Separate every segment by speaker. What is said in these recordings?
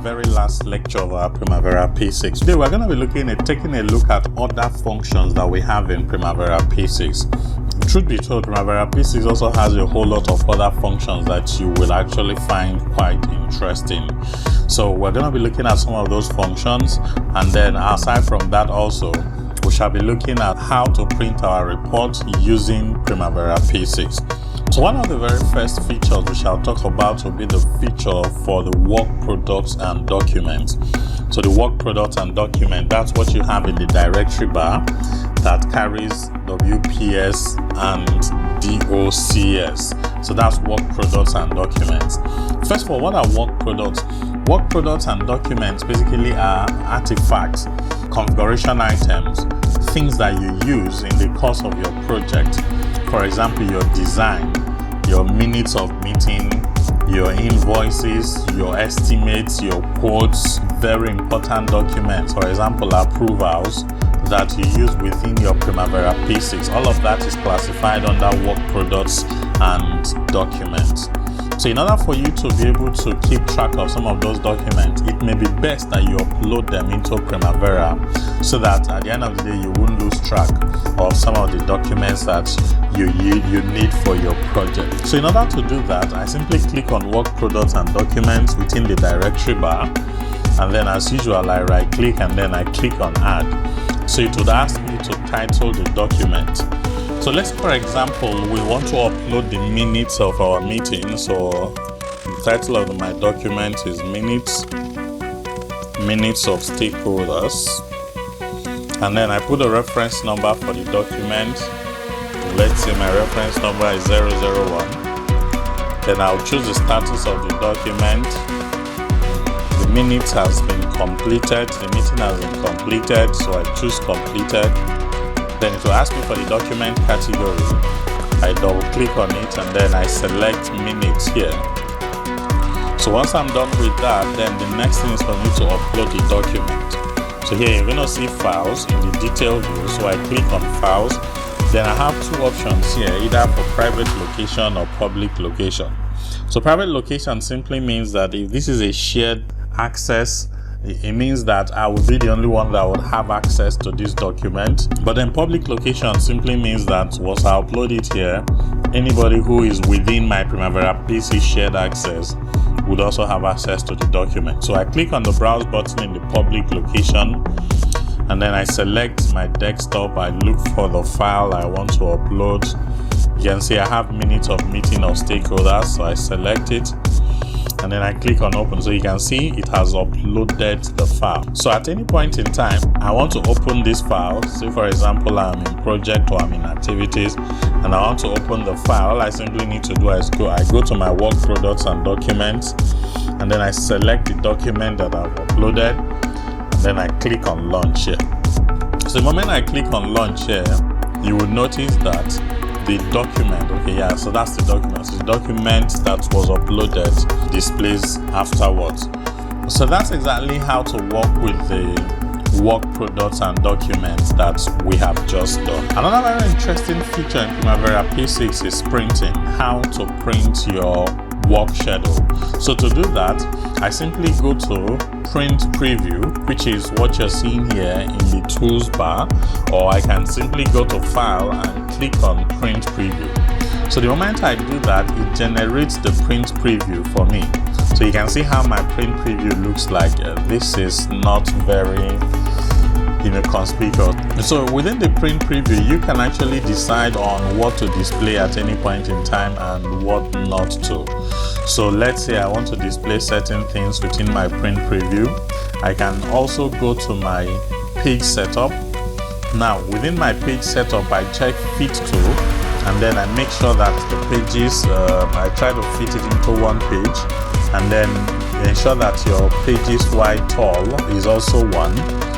Speaker 1: very last lecture of our Primavera P6. Today we're going to be taking a look at other functions that we have in Primavera P6. Truth be told, Primavera P6 also has a whole lot of other functions that you will actually find quite interesting. So we're going to be looking at some of those functions, and then aside from that also, we shall be looking at how to print our report using Primavera P6. So one of the very first features we shall talk about will be the feature for the work products and documents. So the work products and document, that's what you have in the directory bar that carries WPS and DOCS. So that's work products and documents. First of all, what are work products? Work products and documents basically are artifacts, configuration items, things that you use in the course of your project. For example, your design, your minutes of meeting, your invoices, your estimates, your quotes, very important documents. For example, approvals that you use within your Primavera P6. All of that is classified under work products and documents. So in order for you to be able to keep track of some of those documents, it may be best that you upload them into Primavera so that at the end of the day you won't lose track of some of the documents that you need for your project. So in order to do that, I simply click on work products and documents within the directory bar, and then as usual I right click and then I click on add. So it would ask me to title the document. So let's, for example, we want to upload the minutes of our meeting. So the title of my document is minutes of stakeholders. And then I put a reference number for the document. Let's say my reference number is 001. Then I'll choose the status of the document. The minutes has been completed. The meeting has been completed. So I choose completed. Then it will ask me for the document category. I double click on it and then I select minutes here. So once I'm done with that, then the next thing is for me to upload the document. So here you're going to see files in the detail view. So I click on files. Then I have two options here, either for private location or public location. So private location simply means that if this is a shared access, it means that I will be the only one that would have access to this document. But then public location simply means that once I upload it here, anybody who is within my Primavera P6 shared access would also have access to the document. So I click on the browse button in the public location, and then I select my desktop. I look for the file I want to upload. You can see I have minutes of meeting of stakeholders, so I select it. And then I click on open, so you can see it has uploaded the file. So at any point in time, I want to open this file. Say for example, I'm in project or I'm in activities and I want to open the file. All I simply need to do is I go to my work products and documents, and then I select the document that I've uploaded, and then I click on launch here. So the moment I click on launch here, you will notice that the document, so that's the document. So the document that was uploaded displays afterwards. So that's exactly how to work with the work products and documents that we have just done. Another very interesting feature in Primavera P6 is printing, how to print your work schedule. So to do that, I simply go to print preview, which is what you're seeing here in the tools bar, or I can simply go to file and click on print preview. So the moment I do that, it generates the print preview for me. So you can see how my print preview looks like. This is not very conspicuous. So within the print preview, you can actually decide on what to display at any point in time and what not to. So let's say I want to display certain things within my print preview. I can also go to my page setup. Now within my page setup, I check fit to, and then I make sure that the pages, I try to fit it into one page, and then ensure that your pages wide tall is also 1.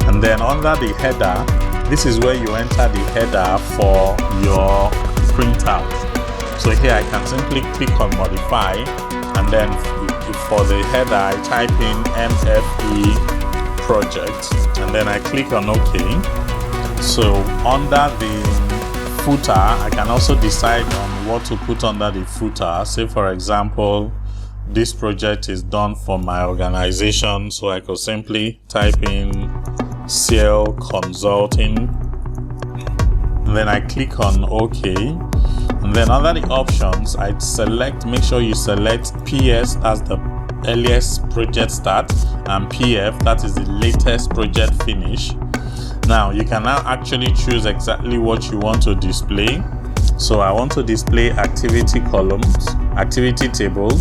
Speaker 1: And then under the header, this is where you enter the header for your printout. So here I can simply click on modify, and then for the header I type in MFE project, and then I click on OK. So under the footer, I can also decide on what to put under the footer. Say for example, this project is done for my organization, so I could simply type in CL Consulting, and then I click on OK. And then under the options, I select, make sure you select PS as the earliest project start and PF, that is the latest project finish. Now you can now actually choose exactly what you want to display. So I want to display activity columns, activity table.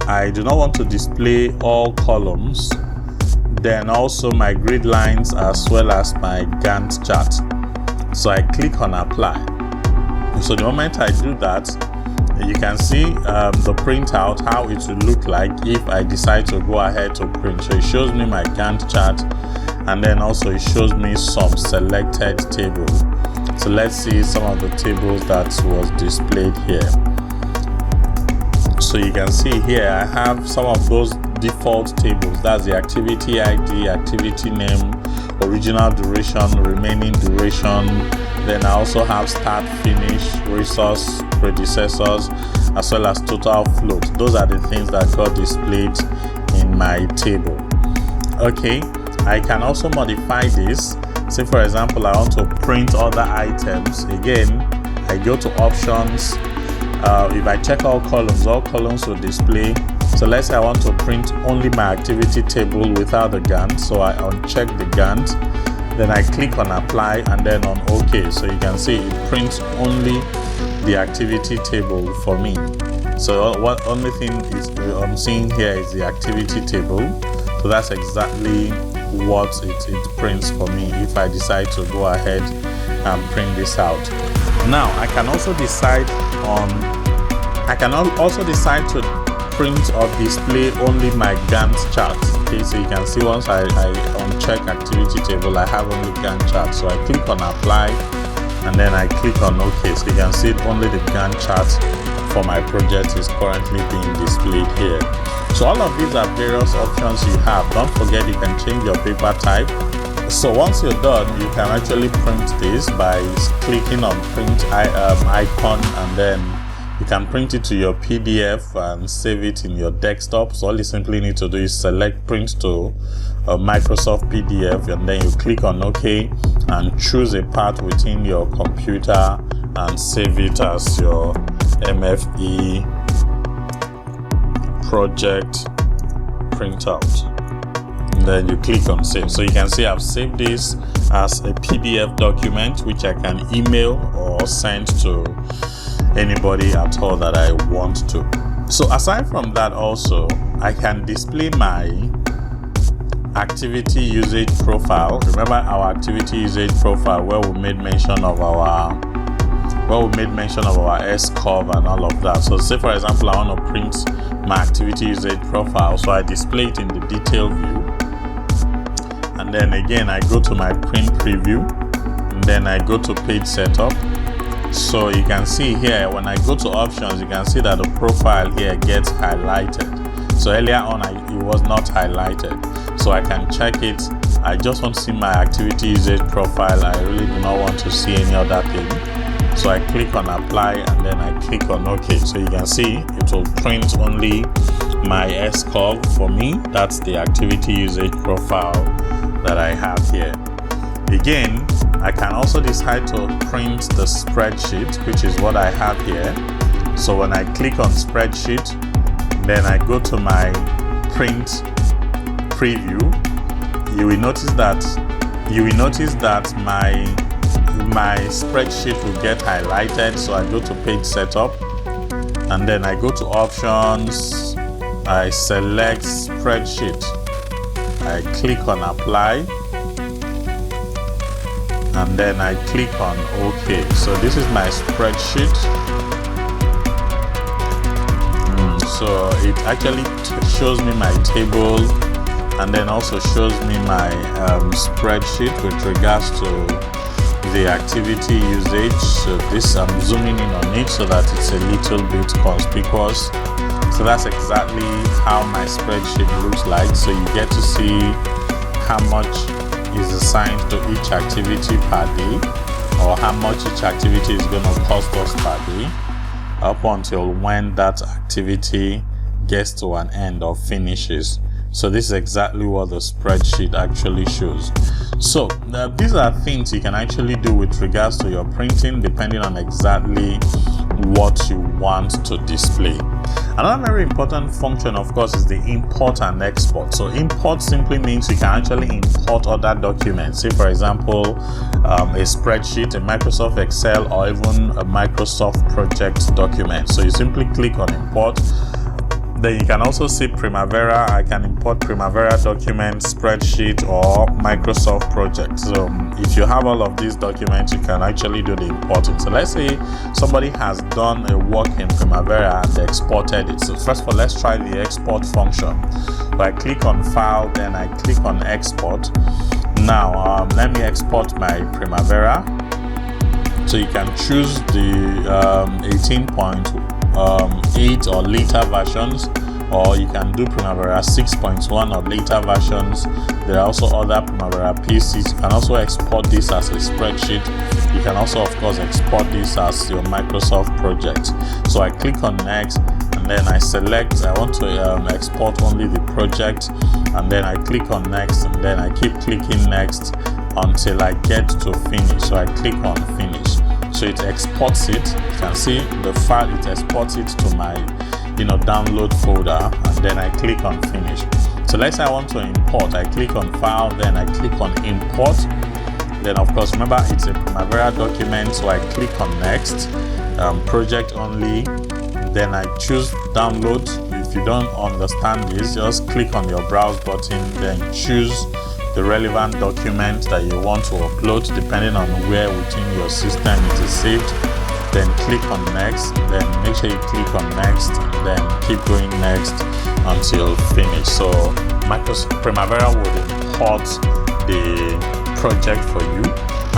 Speaker 1: I do not want to display all columns. Then also my grid lines as well as my Gantt chart. So I click on apply. So the moment I do that, you can see the printout, how it will look like if I decide to go ahead to print. So it shows me my Gantt chart, and then also it shows me some selected tables. So let's see some of the tables that was displayed here. So you can see here I have some of those default tables. That's the activity ID, activity name, original duration, remaining duration. Then I also have start, finish, resource, predecessors, as well as total float. Those are the things that got displayed in my table. Okay, I can also modify this. Say for example, I want to print other items. Again, I go to options. If I check all columns will display. So let's say I want to print only my activity table without the Gantt. So I uncheck the Gantt. Then I click on apply and then on OK. So you can see it prints only the activity table for me. So what only thing is I'm seeing here is the activity table. So that's exactly what it prints for me if I decide to go ahead and print this out. Now I can also decide to print or display only my Gantt chart. Okay, so you can see once I uncheck activity table, I have only Gantt chart. So I click on apply and then I click on OK. So you can see only the Gantt chart for my project is currently being displayed here. So all of these are various options you have. Don't forget you can change your paper type. So once you're done, you can actually print this by clicking on print icon, and then you can print it to your PDF and save it in your desktop. So all you simply need to do is select print to a Microsoft PDF, and then you click on OK and choose a part within your computer and save it as your MFE project printout. And then you click on save. So you can see I've saved this as a PDF document which I can email or send to anybody at all that I want to. So aside from that, also I can display my activity usage profile. Remember our activity usage profile where we made mention of our S curve and all of that. So say for example I want to print my activity usage profile, so I display it in the detail view, and then again I go to my print preview, and then I go to page setup. So you can see here when I go to options, you can see that the profile here gets highlighted. So earlier on it was not highlighted, so I can check it. I just want to see my activity usage profile. I really do not want to see any other thing. So I click on apply and then I click on OK. So you can see it will print only my S curve for me. That's the activity usage profile that I have here. Again, I can also decide to print the spreadsheet, which is what I have here. So when I click on spreadsheet, then I go to my print preview, you will notice that my spreadsheet will get highlighted. So I go to page setup and then I go to options, I select spreadsheet, I click on apply and then I click on OK. So this is my spreadsheet. So it actually shows me my table and then also shows me my spreadsheet with regards to the activity usage. So this I'm zooming in on it so that it's a little bit conspicuous. So that's exactly how my spreadsheet looks like. So you get to see how much is assigned to each activity per day, or how much each activity is going to cost us per day, up until when that activity gets to an end or finishes. So this is exactly what the spreadsheet actually shows. So these are things you can actually do with regards to your printing, depending on exactly what you want to display. Another very important function, of course, is the import and export. So import simply means you can actually import other documents. Say, for example, a spreadsheet, a Microsoft Excel, or even a Microsoft project document. So you simply click on import. Then you can also see Primavera. I can import Primavera documents, spreadsheet, or Microsoft project. So if you have all of these documents, you can actually do the importing. So let's say somebody has done a work in Primavera and they exported it. So first of all, let's try the export function. So I click on File, then I click on Export. Now let me export my Primavera. So you can choose the 18.8 or later versions, or you can do Primavera 6.1 or later versions. There are also other Primavera P6. You can also export this as a spreadsheet. You can also, of course, export this as your Microsoft project. So I click on Next, and then I select I want to export only the project, and then I click on Next, and then I keep clicking Next until I get to Finish. So I click on Finish. So it exports it. You can see the file, it exports it to my download folder, and then I click on Finish. So let's say I want to import. I click on File, then I click on Import. Then of course, remember it's a Primavera document, so I click on Next, project only. Then I choose Download. If you don't understand this, just click on your Browse button, then choose the relevant document that you want to upload, depending on where within your system it is saved. Then click on Next, then make sure you click on Next, then keep going Next until finish. So Microsoft Primavera would import the project for you,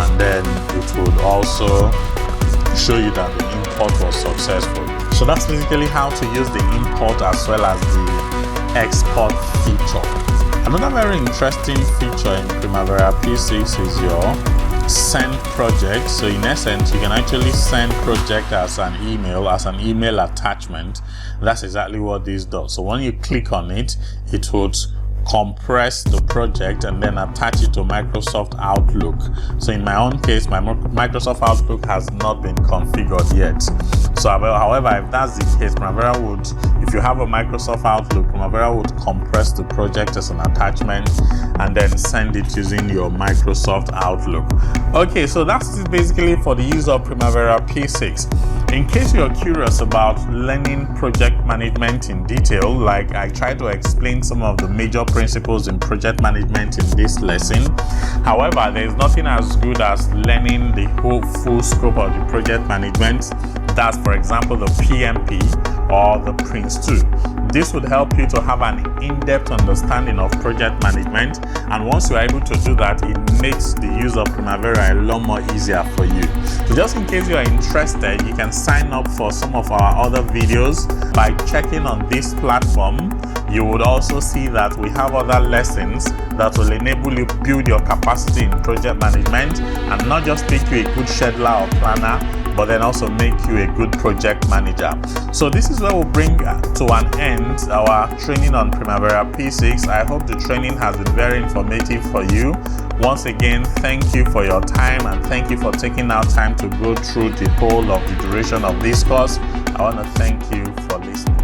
Speaker 1: and then it would also show you that the import was successful. So that's basically how to use the import as well as the export feature. Another very interesting feature in Primavera P6 is your send project. So in essence, you can actually send project as an email attachment. That's exactly what this does. So when you click on it, it would compress the project and then attach it to Microsoft Outlook. So in my own case, my Microsoft Outlook has not been configured yet. So however, if that's the case, Primavera would, if you have a Microsoft Outlook, Primavera would compress the project as an attachment and then send it using your Microsoft Outlook. Okay, so that's basically for the use of Primavera P6. In case you're curious about learning project management in detail, like I try to explain some of the major principles in project management in this lesson. However, there is nothing as good as learning the whole full scope of the project management. That's, for example, the PMP or the Prince 2. This would help you to have an in-depth understanding of project management, and once you are able to do that, it makes the use of Primavera a lot more easier for you. So just in case you are interested, you can sign up for some of our other videos by checking on this platform. You would also see that we have other lessons that will enable you build your capacity in project management and not just make you a good scheduler or planner, but then also make you a good project manager. So this is where we'll bring to an end our training on Primavera P6. I hope the training has been very informative for you. Once again, thank you for your time, and thank you for taking out time to go through the whole of the duration of this course. I want to thank you for listening.